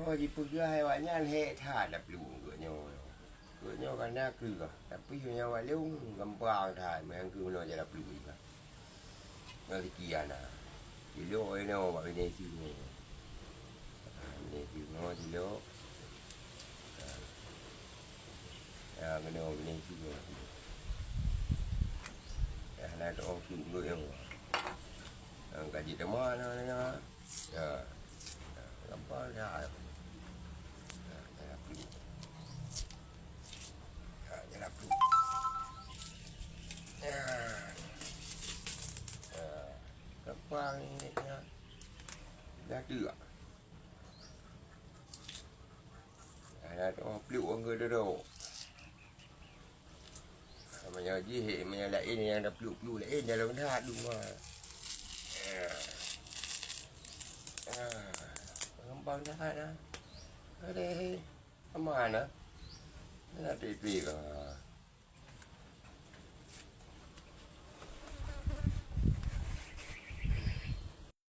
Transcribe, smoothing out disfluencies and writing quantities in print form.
pagi pergi hewanya heta ada pelung gurnya karena kerja tapi punya walung gampang dah memang gurnya jadi pelung juga nggak kian ah kilo ini apa ini sini ini kilo kilo ya kena ini kilo ya nak orang pelung yang gaji teman ya gampang dah gampang ini dah được là nó liệu người đó đâu mà nhờ gì hệ mà lại này đập lụt lụt lại nhà nó thà đúng mà không bao nhiêu đó ở đây mà nữa là tùy tùy cả